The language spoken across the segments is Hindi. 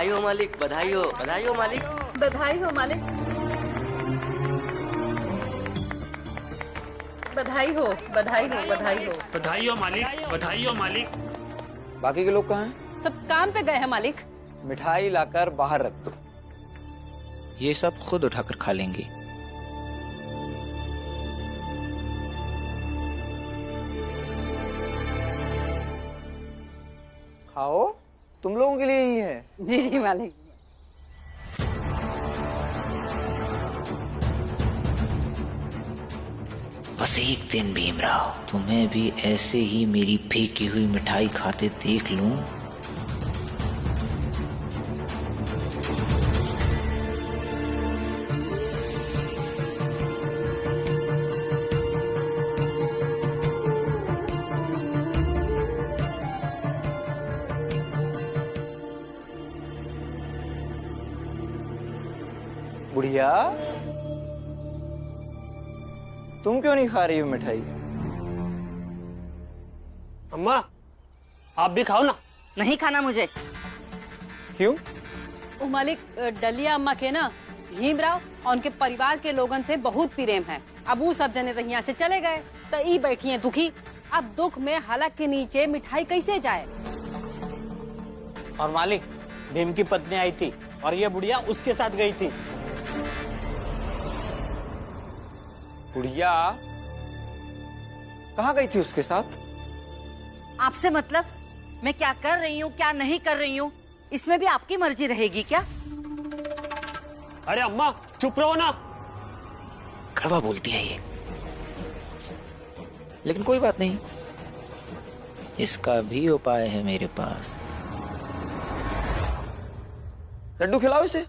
बधाई हो मालिक, बधाई हो, बधाई हो मालिक। बधाई हो मालिक, बधाई हो, बधाई हो, बधाई हो। बधाई हो मालिक, बधाई हो मालिक। बाकी के लोग कहाँ हैं? सब काम पे गए हैं मालिक। मिठाई लाकर बाहर रख दो। ये सब खुद उठाकर खा लेंगी। खाओ, तुम लोगों के लिए ही है। जी जी मालिक। बस एक दिन भीमराव, तुम्हें भी ऐसे ही मेरी फेंकी हुई मिठाई खाते देख लूं। बुढ़िया, तुम क्यों नहीं खा रही हो मिठाई? अम्मा आप भी खाओ ना। नहीं खाना मुझे। क्यों? ओ मालिक, डलिया अम्मा के ना भीमराव और उनके परिवार के लोगन से बहुत प्रेम है। अब वो सब जने यहाँ से चले गए तो ई बैठी हैं दुखी। अब दुख में हलक के नीचे मिठाई कैसे जाए? और मालिक, भीम की पत्नी आई थी और ये बुढ़िया उसके साथ गई थी। बुढ़िया कहाँ गई थी उसके साथ? आपसे मतलब मैं क्या कर रही हूँ क्या नहीं कर रही हूँ, इसमें भी आपकी मर्जी रहेगी क्या? अरे अम्मा चुप रहो ना। कड़वा बोलती है ये, लेकिन कोई बात नहीं, इसका भी उपाय है मेरे पास। लड्डू खिलाओ इसे।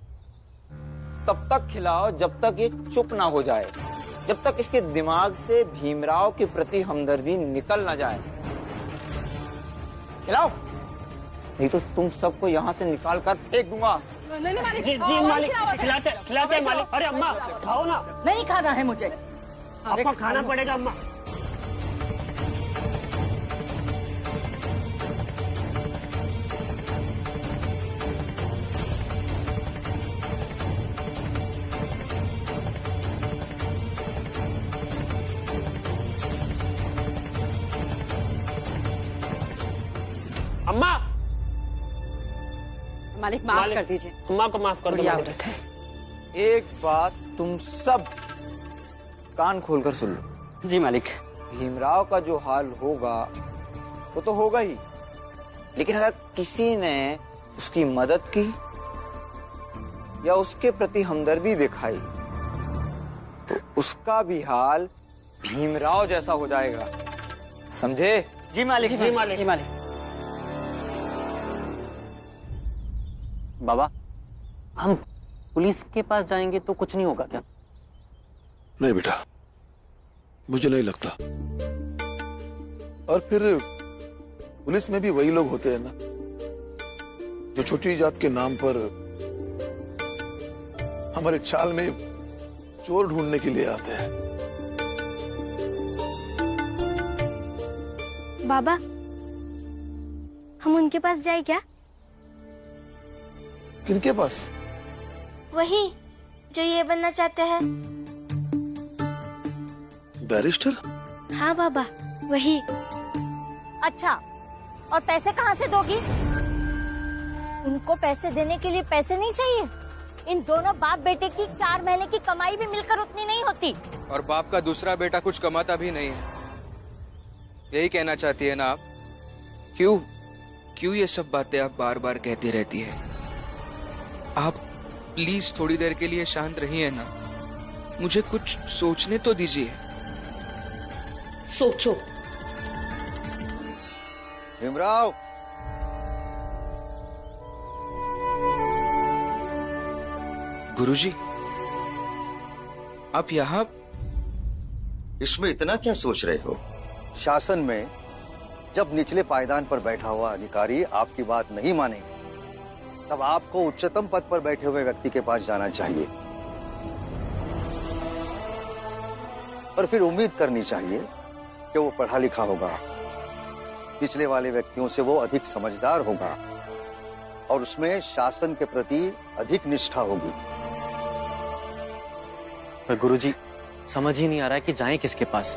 तब तक खिलाओ जब तक ये चुप ना हो जाए, जब तक इसके दिमाग से भीमराव के प्रति हमदर्दी निकल ना जाए। खिलाओ, नहीं तो तुम सबको यहाँ से निकाल कर फेंक दूंगा। नहीं नहीं मालिक। जी जी मालिक, खिलाते हैं मालिक। अरे अम्मा खाओ ना। नहीं खाना है मुझे। आपको खाना पड़ेगा अम्मा। अम्मा मालिक माफ कर दीजिए। अम्मा को माफ कर दो बढ़िया मालिक। औरत है। एक बात तुम सब कान खोलकर सुन लो। जी मालिक। भीमराव का जो हाल होगा वो तो होगा ही, लेकिन अगर किसी ने उसकी मदद की या उसके प्रति हमदर्दी दिखाई तो उसका भी हाल भीमराव जैसा हो जाएगा, समझे? जी मालिक। जी मालिक। जी मालिक। बाबा, हम पुलिस के पास जाएंगे तो कुछ नहीं होगा क्या? नहीं बेटा, मुझे नहीं लगता। और फिर पुलिस में भी वही लोग होते हैं ना जो छोटी जात के नाम पर हमारे चाल में चोर ढूंढने के लिए आते हैं। बाबा, हम उनके पास जाए क्या? किनके पास? वही जो ये बनना चाहते हैं। बैरिस्टर? हाँ बाबा, वही। अच्छा, और पैसे कहाँ से दोगी? उनको पैसे देने के लिए पैसे नहीं चाहिए? इन दोनों बाप बेटे की 4 महीने की कमाई भी मिलकर उतनी नहीं होती। और बाप का दूसरा बेटा कुछ कमाता भी नहीं है, यही कहना चाहती है ना आप? क्यों ये सब बातें आप बार बार कहती रहती है? आप प्लीज थोड़ी देर के लिए शांत रहिए ना, मुझे कुछ सोचने तो दीजिए। सोचो। भीमराव, गुरुजी, आप यहाँ? इसमें इतना क्या सोच रहे हो? शासन में जब निचले पायदान पर बैठा हुआ अधिकारी आपकी बात नहीं मानेंगे तब आपको उच्चतम पद पर बैठे हुए व्यक्ति के पास जाना चाहिए और फिर उम्मीद करनी चाहिए कि वो पढ़ा लिखा होगा, पिछले वाले व्यक्तियों से वो अधिक समझदार होगा और उसमें शासन के प्रति अधिक निष्ठा होगी। पर गुरुजी, समझ ही नहीं आ रहा है कि जाएं किसके पास।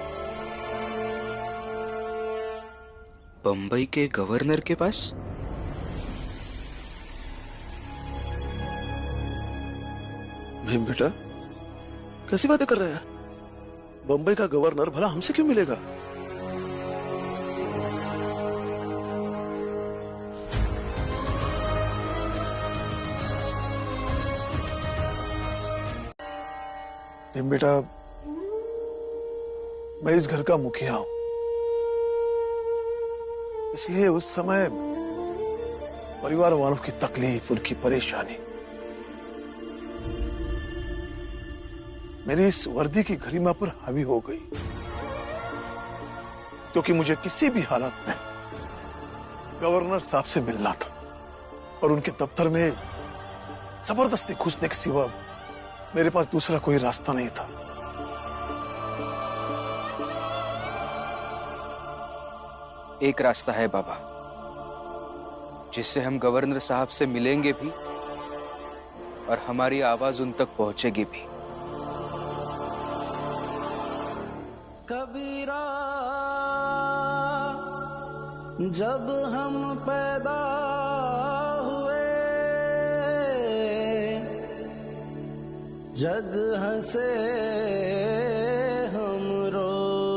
बंबई के गवर्नर के पास? भीम बेटा, कैसी बातें कर रहे हैं? बंबई का गवर्नर भला हमसे क्यों मिलेगा? भीम बेटा, मैं इस घर का मुखिया हूं, इसलिए उस समय परिवार वालों की तकलीफ, उनकी परेशानी मेरी इस वर्दी की गरिमा पर हावी हो गई, क्योंकि मुझे किसी भी हालत में गवर्नर साहब से मिलना था और उनके दफ्तर में जबरदस्ती घुसने के सिवा मेरे पास दूसरा कोई रास्ता नहीं था। एक रास्ता है बाबा, जिससे हम गवर्नर साहब से मिलेंगे भी और हमारी आवाज उन तक पहुंचेगी भी। कबीरा, जब हम पैदा हुए जग हंसे हम रोए,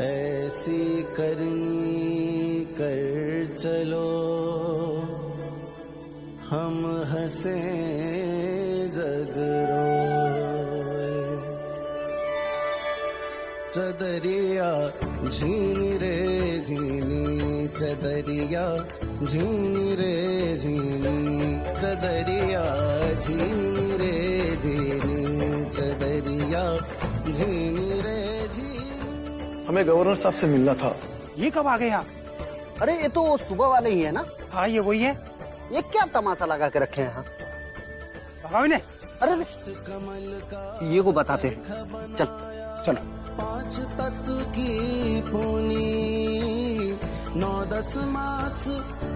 ऐसी करनी कर चलो हम हंसे जग रोए। चदरिया झीनी रे झीनी, चदरिया झीनी रे झीनी, चदरिया झीनी रे झीनी, चदरिया झीनी रे झीनी। हमें गवर्नर साहब से मिलना था। ये कब आ गए आप? अरे ये तो सुबह वाले ही है ना? हाँ ये वही है। ये क्या तमाशा लगा के रखे हैं? भगाओ इन्हें। अरे ये को बताते हैं, चल चलो। 5 तत्व की पूनी, 9-10 मास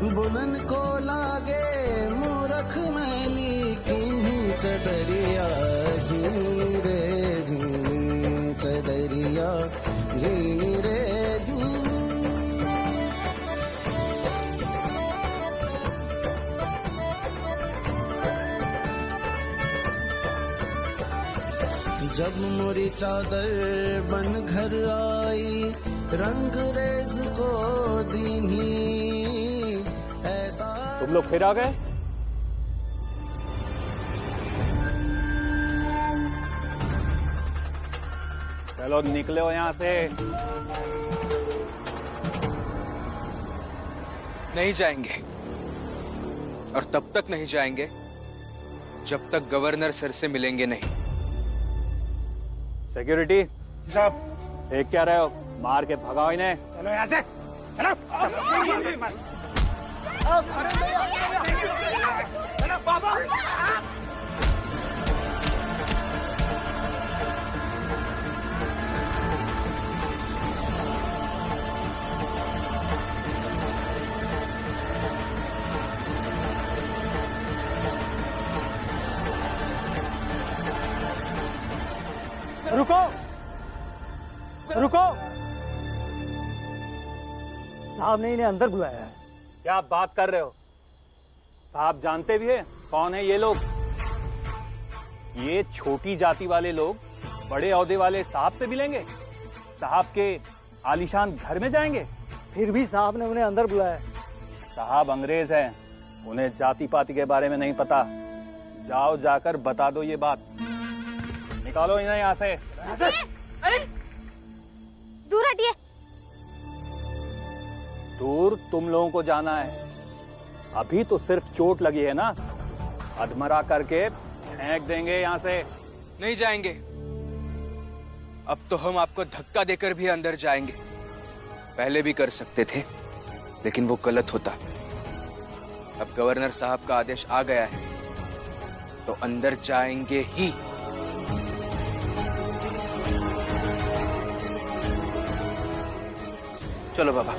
बुलन को लागे, मूरख मैली किन्हीं चदरिया झीनी रे झीनी, चदरिया झीनी रे झीनी। जब मोरी चादर बन घर आई, रंग रेज को दीनी, ऐसा। तुम लोग फिर आ गए? चलो निकले हो यहाँ से। नहीं जाएंगे, और तब तक नहीं जाएंगे जब तक गवर्नर सर से मिलेंगे नहीं। सिक्योरिटी साहब, देख क्या रहे हो? मार के भगाओ इन्हें। चलो यहाँ से, चलो। चलो बाबा। रुको, रुको। साहब ने इन्हें अंदर बुलाया है। क्या बात कर रहे हो? साहब जानते भी है कौन है ये लोग? ये छोटी जाति वाले लोग बड़े ओहदे वाले साहब से मिलेंगे, साहब के आलीशान घर में जाएंगे। फिर भी साहब ने उन्हें अंदर बुलाया। साहब अंग्रेज हैं, उन्हें जाति पाति के बारे में नहीं पता। जाओ जाकर बता दो ये बात। निकालो इन्हें यहाँ से। अरे दूर हटिए। दूर तुम लोगों को जाना है। अभी तो सिर्फ चोट लगी है ना, अधमरा करके फेंक देंगे यहाँ से। नहीं जाएंगे। अब तो हम आपको धक्का देकर भी अंदर जाएंगे। पहले भी कर सकते थे, लेकिन वो गलत होता। अब गवर्नर साहब का आदेश आ गया है, तो अंदर जाएंगे ही। चलो बाबा।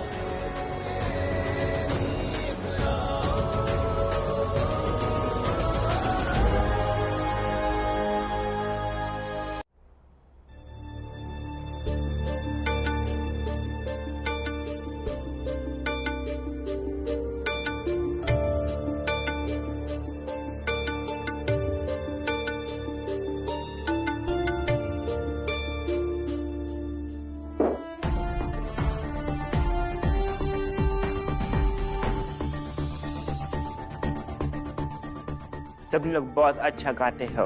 तुम लोग बहुत अच्छा गाते हो।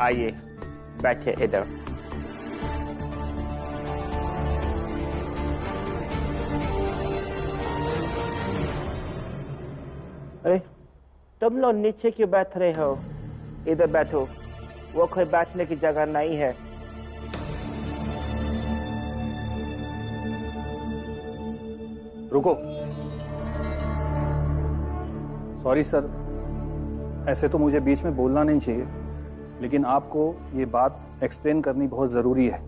आइए बैठे इधर। अरे तुम लोग नीचे क्यों बैठ रहे हो? इधर बैठो, वो कोई बैठने की जगह नहीं है। रुको। सॉरी सर, ऐसे तो मुझे बीच में बोलना नहीं चाहिए, लेकिन आपको ये बात एक्सप्लेन करनी बहुत जरूरी है।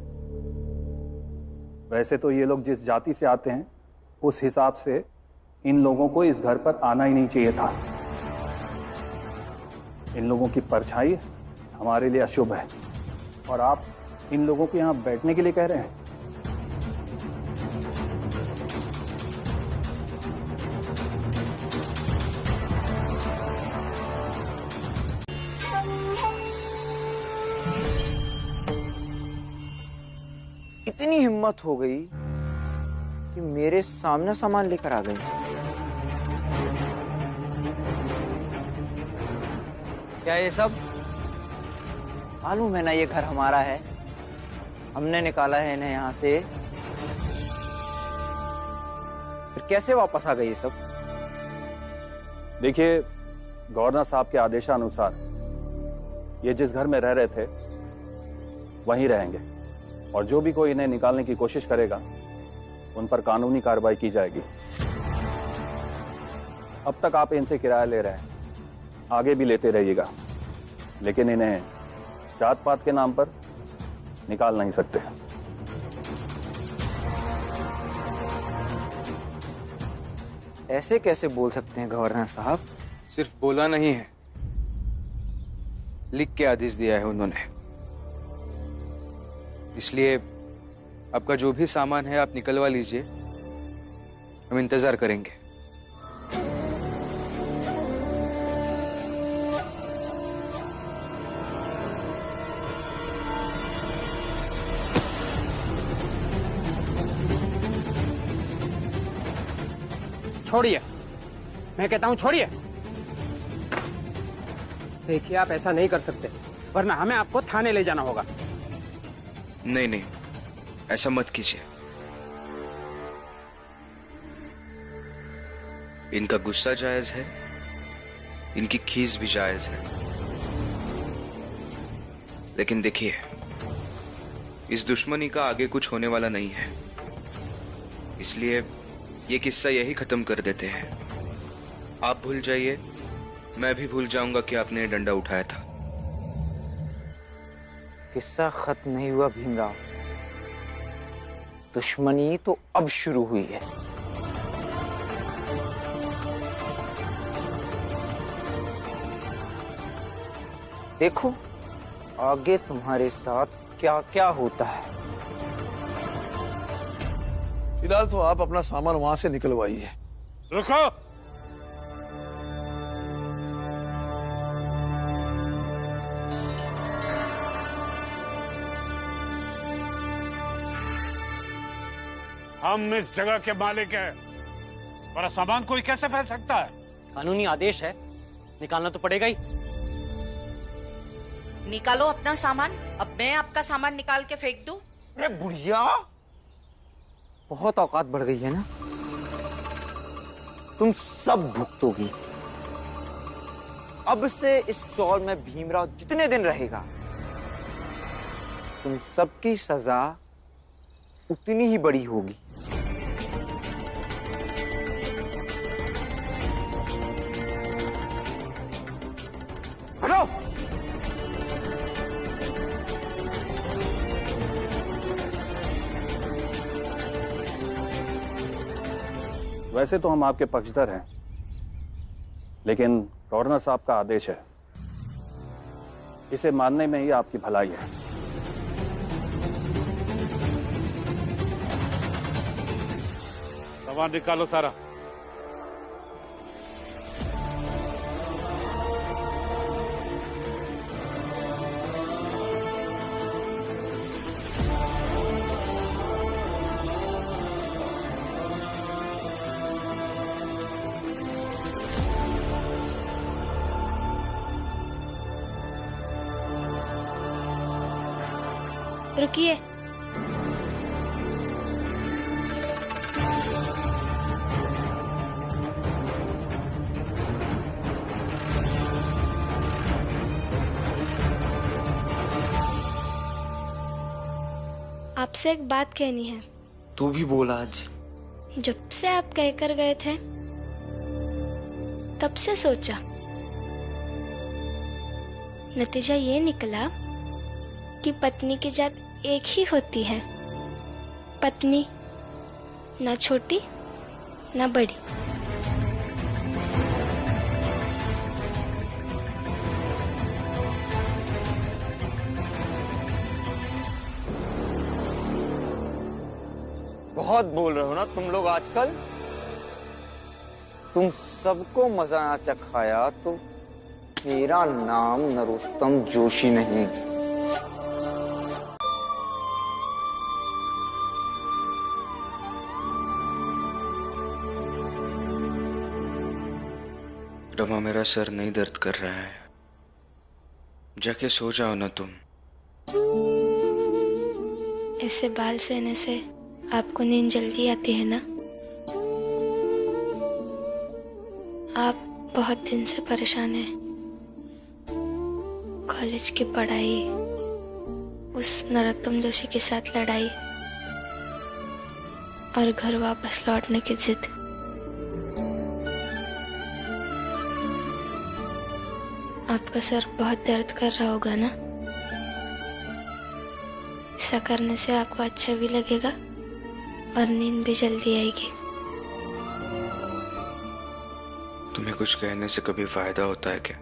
वैसे तो ये लोग जिस जाति से आते हैं उस हिसाब से इन लोगों को इस घर पर आना ही नहीं चाहिए था। इन लोगों की परछाई हमारे लिए अशुभ है और आप इन लोगों को यहाँ बैठने के लिए कह रहे हैं। इतनी हिम्मत हो गई कि मेरे सामने सामान लेकर आ गए। क्या ये सब? मालूम है ना ये घर हमारा है, हमने निकाला है इन्हें यहाँ से, फिर कैसे वापस आ गए ये सब? देखिए, गवर्नर साहब के आदेशानुसार ये जिस घर में रह रहे थे वहीं रहेंगे और जो भी कोई इन्हें निकालने की कोशिश करेगा उन पर कानूनी कार्रवाई की जाएगी। अब तक आप इनसे किराया ले रहे हैं, आगे भी लेते रहिएगा, लेकिन इन्हें जात पात के नाम पर निकाल नहीं सकते। ऐसे कैसे बोल सकते हैं गवर्नर साहब? सिर्फ बोला नहीं है, लिख के आदेश दिया है उन्होंने। इसलिए आपका जो भी सामान है आप निकलवा लीजिए, हम इंतजार करेंगे। छोड़िए, मैं कहता हूँ छोड़िए। देखिए, आप ऐसा नहीं कर सकते, वरना हमें आपको थाने ले जाना होगा। नहीं नहीं, ऐसा मत कीजिए। इनका गुस्सा जायज है, इनकी खीस भी जायज है, लेकिन देखिए, इस दुश्मनी का आगे कुछ होने वाला नहीं है, इसलिए ये किस्सा यही खत्म कर देते हैं। आप भूल जाइए, मैं भी भूल जाऊंगा कि आपने डंडा उठाया था। किस्सा खत्म नहीं हुआ भीमराव, दुश्मनी तो अब शुरू हुई है। देखो आगे तुम्हारे साथ क्या क्या होता है। फिलहाल तो आप अपना सामान वहां से निकलवाइए। रुको, हम इस जगह के मालिक हैं, पर सामान कोई कैसे फैल सकता है? कानूनी आदेश है, निकालना तो पड़ेगा ही। निकालो अपना सामान। अब मैं आपका सामान निकाल के फेंक दूं? अरे बुढ़िया, बहुत औकात बढ़ गई है ना, तुम सब भुगतोगी। अब से इस चौर में भीमराव जितने दिन रहेगा तुम सबकी सजा उतनी ही बड़ी होगी। हेलो, वैसे तो हम आपके पक्षधर हैं, लेकिन गवर्नर साहब का आदेश है, इसे मानने में ही आपकी भलाई है। सामान निकालो सारा। रुकिए। आपसे एक बात कहनी है। तू भी बोल आज। जब से आप कहकर गए थे तब से सोचा, नतीजा ये निकला कि पत्नी की जात एक ही होती है, पत्नी ना छोटी ना बड़ी। बहुत बोल रहे हो ना तुम लोग आजकल। तुम सबको मजा आ चखाया तो मेरा नाम नरोत्तम जोशी नहीं। रमा, मेरा सर नहीं दर्द कर रहा है, जाके सो जाओ ना तुम। ऐसे बाल सहने से आपको नींद जल्दी आती है ना? आप बहुत दिन से परेशान हैं। कॉलेज की पढ़ाई, उस नरोत्तम जोशी के साथ लड़ाई और घर वापस लौटने की जिद। आपका सर बहुत दर्द कर रहा होगा ना? ऐसा करने से आपको अच्छा भी लगेगा और नींद भी जल्दी आएगी। तुम्हें कुछ कहने से कभी फायदा होता है क्या?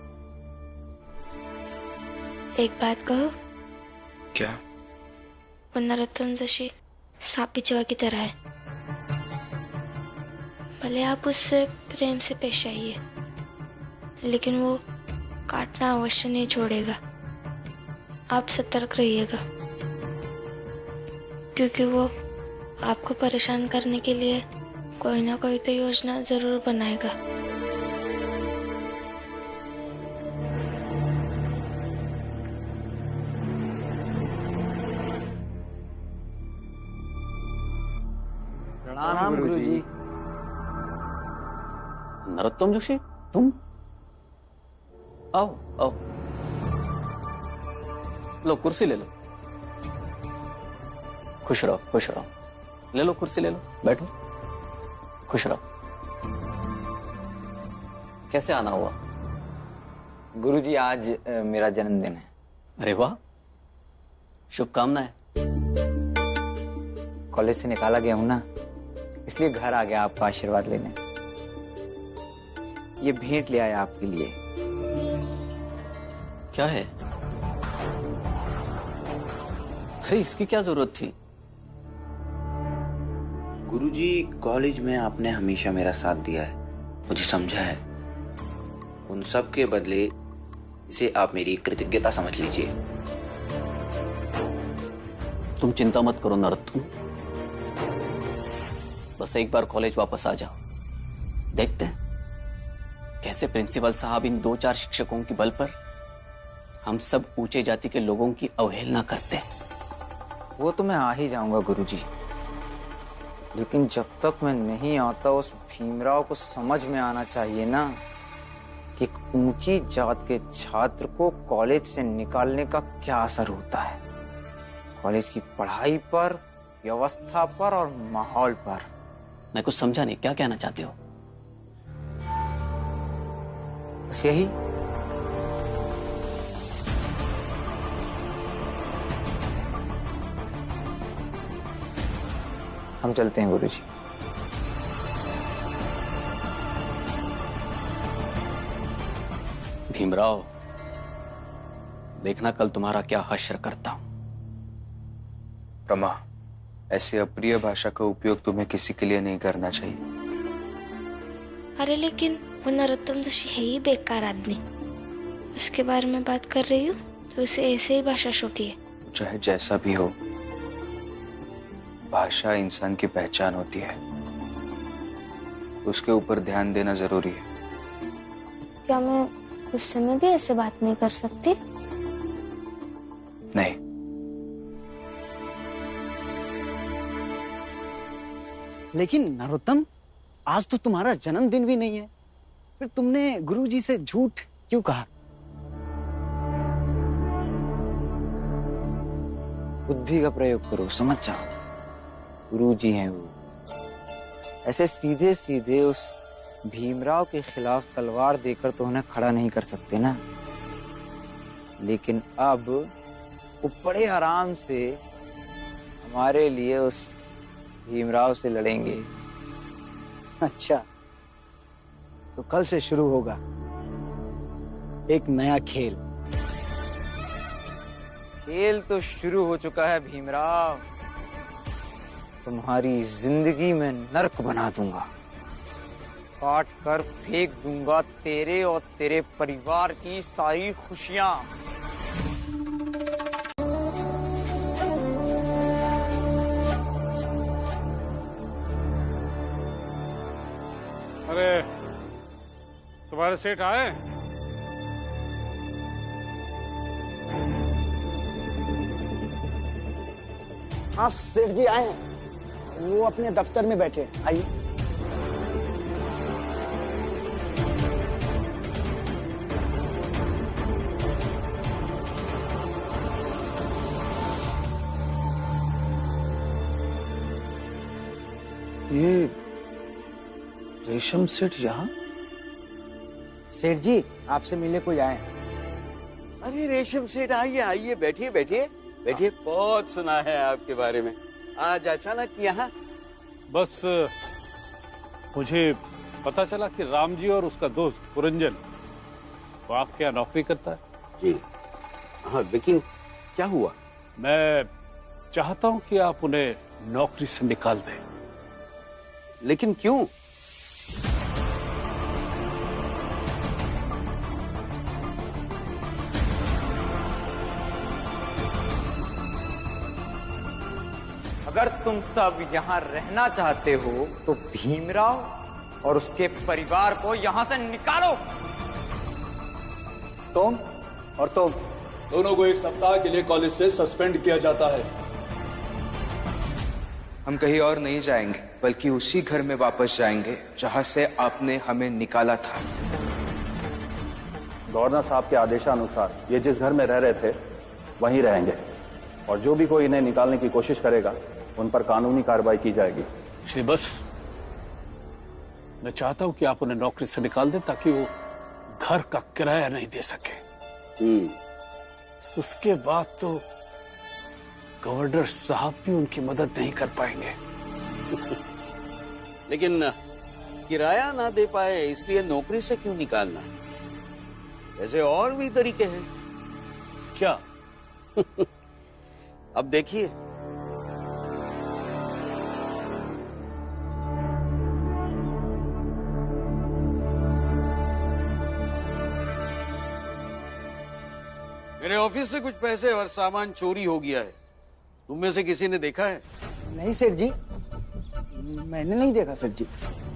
एक बात कहो। क्या? वो नरोत्तम जोशी सांप बिच्छुआ की तरह है। भले आप उससे प्रेम से पेश आइए, लेकिन वो काटना अवश्य नहीं छोड़ेगा। आप सतर्क रहिएगा, क्योंकि वो आपको परेशान करने के लिए कोई ना कोई तो योजना जरूर बनाएगा। प्रणाम गुरुजी। नरोत्तम जोशी, तुम आओ आओ, लो कुर्सी ले लो। खुश रहो खुश रहो, ले लो कुर्सी ले लो, बैठो, खुश रहो। कैसे आना हुआ? गुरुजी आज मेरा जन्मदिन है। अरे वाह, शुभकामनाएं। कॉलेज से निकाला गया हूं ना, इसलिए घर आ गया आपका आशीर्वाद लेने। ये भेंट ले आया आपके लिए। क्या है? अरे इसकी क्या जरूरत थी? गुरुजी, कॉलेज में आपने हमेशा मेरा साथ दिया है, मुझे समझा है। उन सब के बदले इसे आप मेरी कृतज्ञता समझ लीजिए। तुम चिंता मत करो नरोत्तम, बस एक बार कॉलेज वापस आ जाओ, देखते हैं कैसे प्रिंसिपल साहब इन 2-4 शिक्षकों के बल पर हम सब ऊंचे जाति के लोगों की अवहेलना करते हैं। वो तो मैं आ ही जाऊंगा गुरुजी, लेकिन जब तक मैं नहीं आता उस भीमराव को समझ में आना चाहिए ना कि एक ऊंची जात के छात्र को कॉलेज से निकालने का क्या असर होता है, कॉलेज की पढ़ाई पर, व्यवस्था पर और माहौल पर। मैं कुछ समझा नहीं, क्या कहना चाहते हो? बस यही। हम चलते हैं गुरुजी। भीमराव, देखना कल तुम्हारा क्या हश्र करता हूं। रमा, ऐसे अप्रिय भाषा का उपयोग तुम्हें किसी के लिए नहीं करना चाहिए। अरे लेकिन वो नरोत्तम जोशी है ही बेकार आदमी, उसके बारे में बात कर रही हूँ तो उसे ऐसे ही भाषा होती है। चाहे जैसा भी हो, भाषा इंसान की पहचान होती है, उसके ऊपर ध्यान देना जरूरी है। क्या मैं गुस्से में भी ऐसे बात नहीं कर सकती? नहीं, लेकिन नरोत्तम, आज तो तुम्हारा जन्मदिन भी नहीं है, फिर तुमने गुरुजी से झूठ क्यों कहा? बुद्धि का प्रयोग करो, समझ जाओ। गुरुजी हैं वो। ऐसे सीधे सीधे उस भीमराव के खिलाफ तलवार देकर तो उन्हें खड़ा नहीं कर सकते ना। लेकिन अब वो बड़े आराम से हमारे लिए उस भीमराव से लड़ेंगे। अच्छा, तो कल से शुरू होगा एक नया खेल। खेल तो शुरू हो चुका है भीमराव। तुम्हारी जिंदगी में नर्क बना दूंगा, काट कर फेंक दूंगा तेरे और तेरे परिवार की सारी खुशियां। अरे तुम्हारे सेठ आए? हाँ सेठ जी आए हैं, वो अपने दफ्तर में बैठे हैं। आइए। ये रेशम सेठ यहाँ? सेठ जी आपसे मिलने कोई आए? अरे रेशम सेठ, आइए आइए, बैठिए बैठिए बैठिए। बहुत सुना है आपके बारे में, आज अचानक यहाँ? बस मुझे पता चला कि राम जी और उसका दोस्त पुरंजन वो आपके यहाँ नौकरी करता है। जी हाँ, लेकिन क्या हुआ? मैं चाहता हूँ कि आप उन्हें नौकरी से निकाल दें। लेकिन क्यों? अगर तुम सब यहाँ रहना चाहते हो तो भीमराव और उसके परिवार को यहाँ से निकालो। तुम और तुम दोनों को 1 सप्ताह के लिए कॉलेज से सस्पेंड किया जाता है। हम कहीं और नहीं जाएंगे, बल्कि उसी घर में वापस जाएंगे जहां से आपने हमें निकाला था। गवर्नर साहब के आदेशानुसार ये जिस घर में रह रहे थे वहीं रहेंगे, और जो भी कोई इन्हें निकालने की कोशिश करेगा उन पर कानूनी कार्रवाई की जाएगी। इसलिए बस मैं चाहता हूं कि आप उन्हें नौकरी से निकाल दें ताकि वो घर का किराया नहीं दे सके। उसके बाद तो गवर्नर साहब भी उनकी मदद नहीं कर पाएंगे। लेकिन किराया ना दे पाए इसलिए नौकरी से क्यों निकालना? ऐसे और भी तरीके हैं। क्या? अब देखिए, मेरे ऑफिस से कुछ पैसे और सामान चोरी हो गया है। तुम में से किसी ने देखा है? नहीं सेठ जी, मैंने नहीं देखा सेठ जी।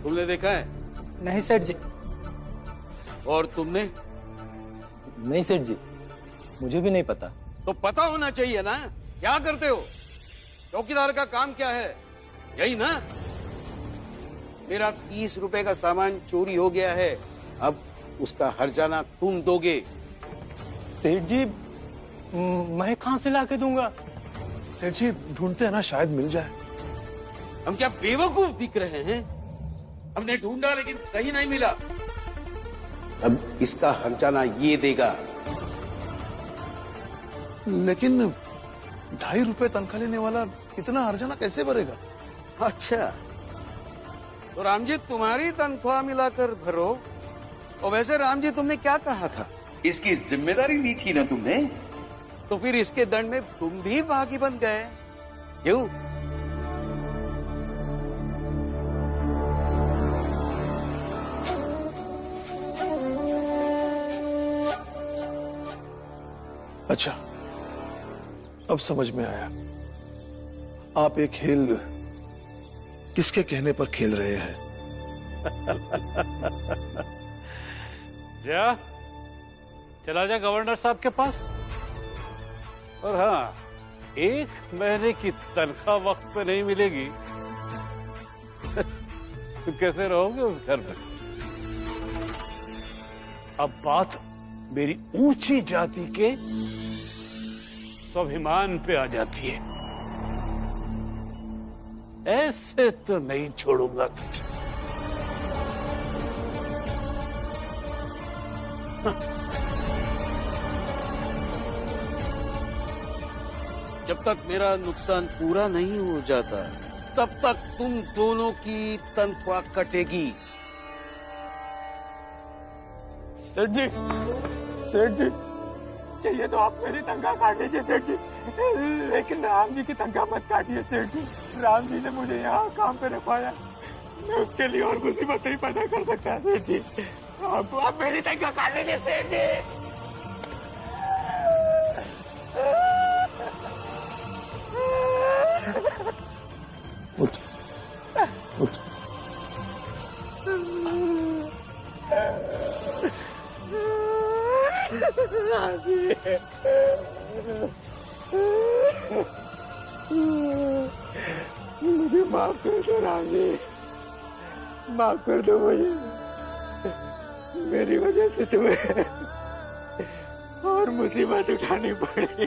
तुमने देखा है? नहीं सेठ जी। और तुमने? नहीं सेठ जी, मुझे भी नहीं पता। तो पता होना चाहिए ना, क्या करते हो? चौकीदार का काम क्या है? यही ना? मेरा 30 रुपए का सामान चोरी हो गया है, अब उसका हर्जाना तुम दोगे। सेठ जी, मैं कहां से लाके दूंगा? सेठ जी ढूंढते हैं ना, शायद मिल जाए। हम क्या बेवकूफ दिख रहे हैं? हमने ढूंढा लेकिन कहीं नहीं मिला। अब इसका हर्जाना ये देगा। लेकिन 2.5 रुपए तनख्वाह लेने वाला इतना हर्जाना कैसे भरेगा? अच्छा, तो राम जी तुम्हारी तनख्वाह मिलाकर भरो। और वैसे राम जी तुमने क्या कहा था? इसकी जिम्मेदारी ली थी ना तुमने। तो फिर इसके दंड में तुम भी भागी बन गए, क्यों? अच्छा, अब समझ में आया। आप एक खेल किसके कहने पर खेल रहे हैं? जा, चला जा गवर्नर साहब के पास, और हाँ, 1 महीने की तनख्वाह वक्त पे नहीं मिलेगी तो कैसे रहोगे उस घर में? अब बात मेरी ऊंची जाति के स्वाभिमान पे आ जाती है। ऐसे तो नहीं छोड़ूंगा तुझे। जब तक मेरा नुकसान पूरा नहीं हो जाता तब तक तुम दोनों की तनख्वाह कटेगी। सेठ जी, सेठ जी, चाहिए तो आप मेरी तनख्वाह काट लीजिए सेठ जी, लेकिन राम जी की तनख्वाह मत काटिए सेठ जी। राम जी ने मुझे यहाँ काम पे रखवाया, मैं उसके लिए और मुसीबत नहीं पैदा कर सकता सेठ जी। आप मेरी तनख्वाह काट लीजिए सेठ जी। उठ, उठ। मुझे माफ कर दो राम जी, माफ कर दो मुझे। मेरी वजह से तुम्हें और मुसीबत उठानी पड़ी।